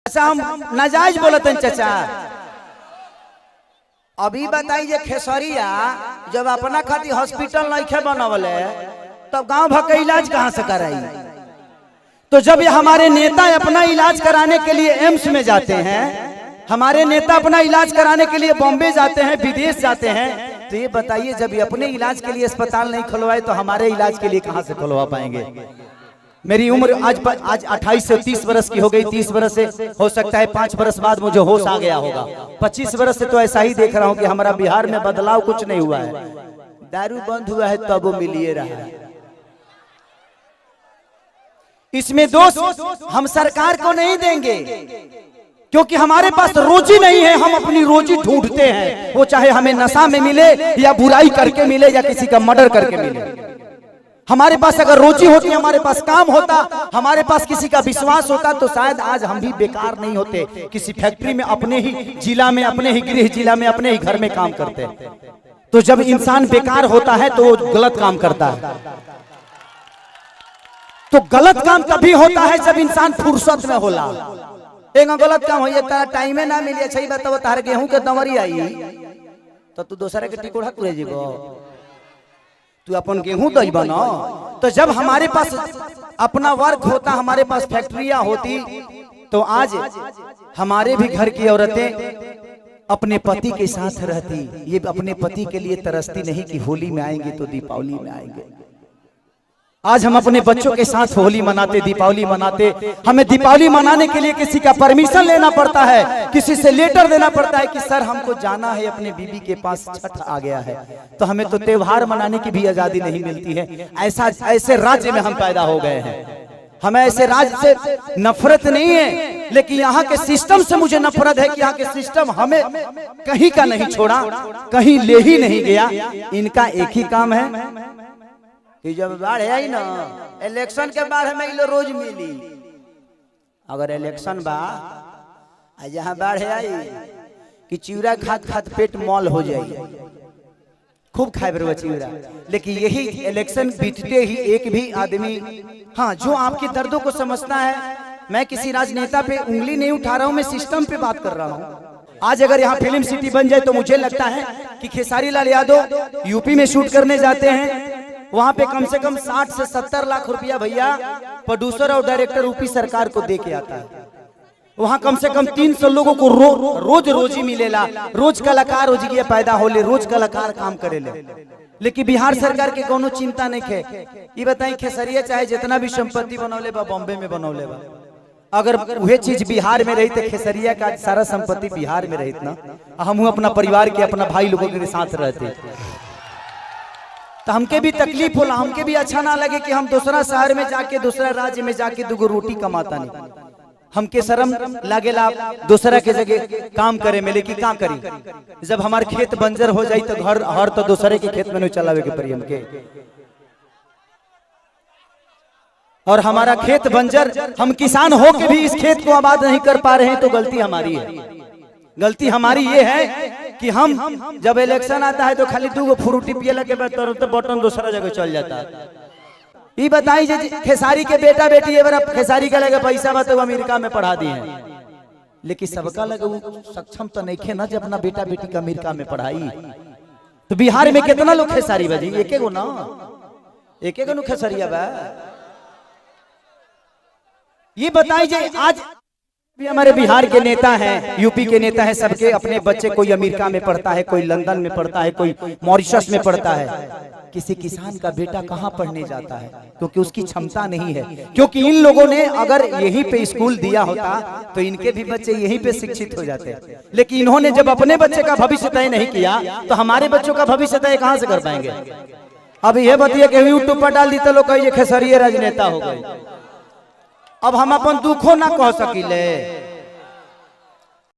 अच्छा हम नाजायज बोलते हैं चाचा। अभी बताइए खेसरिया जब अपना खातिर हॉस्पिटल नहीं बनवले तब गांव भर का इलाज कहां से कराई। तो जब ये हमारे नेता अपना इलाज कराने के लिए एम्स में जाते हैं, हमारे नेता अपना इलाज कराने के लिए बॉम्बे जाते हैं, विदेश जाते हैं, तो ये बताइए जब ये अपने इलाज के लिए अस्पताल नहीं खुलवाए तो हमारे इलाज के लिए कहां से खुलवा पाएंगे। मेरी उम्र आज 28 से 30 बरस की हो गई। 30 बरस से हो सकता है 5 बरस बाद मुझे होश आ गया होगा। 25 बरस से तो ऐसा ही देख रहा हूं कि हमारा बिहार में बदलाव कुछ नहीं हुआ है। दारू बंद हुआ है तब वो मिलिए रहा है। इसमें दोष हम सरकार को नहीं देंगे क्योंकि हमारे पास रोजी नहीं है। हम अपनी रोजी ढूंढते हैं, वो चाहे हमें नशा में मिले या बुराई करके मिले या किसी का मर्डर करके मिले। हमारे पास अगर रोजी होती, हमारे पास काम होता, हमारे पास किसी का विश्वास होता तो शायद आज हम भी बेकार नहीं होते। किसी फैक्ट्री में अपने ही जिला में, अपने ही गृह जिला में, अपने ही घर में काम करते। तो जब इंसान बेकार होता है तो वो गलत काम करता है। तो गलत काम तभी होता है जब इंसान फुर्सत में होला। एक गलत काम हो जाता है, टाइमे ना मिले। अच्छा ही बताओ, तार गेहूं के दमरी आई तो तू दूसरे के टिकोड़ा तुरे जीवो, तू अपन गेहूं दई बना। तो जब हमारे पास अपना वर्क होता, हमारे पास फैक्ट्रियां होती, तो आज हमारे भी घर की औरतें अपने पति के साथ रहती। ये अपने पति के लिए तरसती नहीं कि होली में आएंगे तो दीपावली में आएंगे। आज हम अपने बच्चों के साथ होली मनाते, दीपावली मनाते। हमें दीपावली मनाने के लिए किसी का परमिशन लेना पड़ता है, किसी से लेटर देना पड़ता है कि सर हमको जाना है, अपने बीबी के पास छठ आ गया है। तो हमें तो त्योहार मनाने की भी आजादी नहीं मिलती है। ऐसे राज्य में हम पैदा हो गए हैं। हमें ऐसे राज्य से नफरत नहीं है, लेकिन यहाँ के सिस्टम से मुझे नफरत है कि यहाँ के सिस्टम हमें कहीं का नहीं छोड़ा, कहीं ले ही नहीं गया। इनका एक ही काम है कि जब बाढ़ आई ना, इलेक्शन के बाद हमें इलो रोज मिली। अगर इलेक्शन बा जहाँ बाढ़ आई कि चिवड़ा खात खात पेट मॉल हो जाए, खूब खाए बरवा चिवड़ा। लेकिन यही इलेक्शन बीतते ही एक भी आदमी, हाँ, जो आपके दर्दों को समझता है। मैं किसी राजनेता पे उंगली नहीं उठा रहा हूँ, मैं सिस्टम पे बात कर रहा हूँ। आज अगर यहाँ फिल्म सिटी बन जाए तो मुझे लगता है कि खेसारी लाल यादव यूपी में शूट करने जाते हैं, वहां पे कम से कम 60 से 70 लाख रुपया भैया प्रोड्यूसर और डायरेक्टर यूपी सरकार को दे के आता है। वहां कम से कम 300 लोगों को रोज रोजी मिलेला। रोज कलाकार हो जी पैदा होले, रोज कलाकार काम करेले। लेकिन बिहार सरकार के कोनो चिंता नहीं है। ये बताई खेसरिया चाहे जितना भी संपत्ति बनौले बा बॉम्बे में बनौले बा, अगर वह चीज बिहार में रही तो खेसरिया का सारा संपत्ति बिहार में रही ना, हम अपना परिवार के, अपना भाई लोगों के साथ रहते तो हमके भी तकलीफ होला, हमके भी अच्छा ना लगे कि हम दूसरा शहर में जाके, दूसरा राज्य में जाके दुगो रोटी कमाता नहीं। हमके शर्म लागेला दूसरा के जगह काम करे में। लेकिन क्या करी, जब हमारे खेत बंजर हो जाए तो घर हर तो दूसरे के खेत में नहीं चलावे के पड़ी हमके। और हमारा खेत बंजर, हम किसान हो के भी इस खेत को आबाद नहीं कर पा रहे हैं, तो गलती हमारी है। गलती हमारी ये है कि हम जब इलेक्शन आता है तो खाली 2 फ्रूटी पियला के बाद तुरंत बटन दूसरा जगह चल जाता है। ये बताई खेसारी के बेटा बेटी ये बार खेसारी का लगे पैसा बा तो अमेरिका में पढ़ा दिए हैं, लेकिन सबका लगे सक्षम तो नहीं खे ना जब अपना बेटा बेटी का अमेरिका में पढ़ाई। तो बिहार में कितना लोग खेसारी बजी, एक गो ना, एक गो खेसरिया बा। ये बताई आज भी हमारे बिहार के नेता हैं, यूपी के नेता हैं, सबके अपने बच्चे, कोई अमेरिका में पढ़ता है, कोई लंदन में पढ़ता है, कोई मॉरिशस में पढ़ता है। किसी किसान का बेटा कहाँ पढ़ने जाता है क्योंकि उसकी क्षमता नहीं है। क्योंकि इन लोगों ने अगर यहीं पे स्कूल दिया होता तो इनके भी बच्चे यहीं पे शिक्षित हो जाते। लेकिन इन्होंने जब अपने बच्चे का भविष्य तय नहीं किया तो हमारे बच्चों का भविष्य तय कहाँ से कर पाएंगे। अब यह बताइए कि यूट्यूब पर डाल दी तो लोग कहिए खेसरिया राजनेता हो गए। अब हम अपन दुखों ना कह सकिले।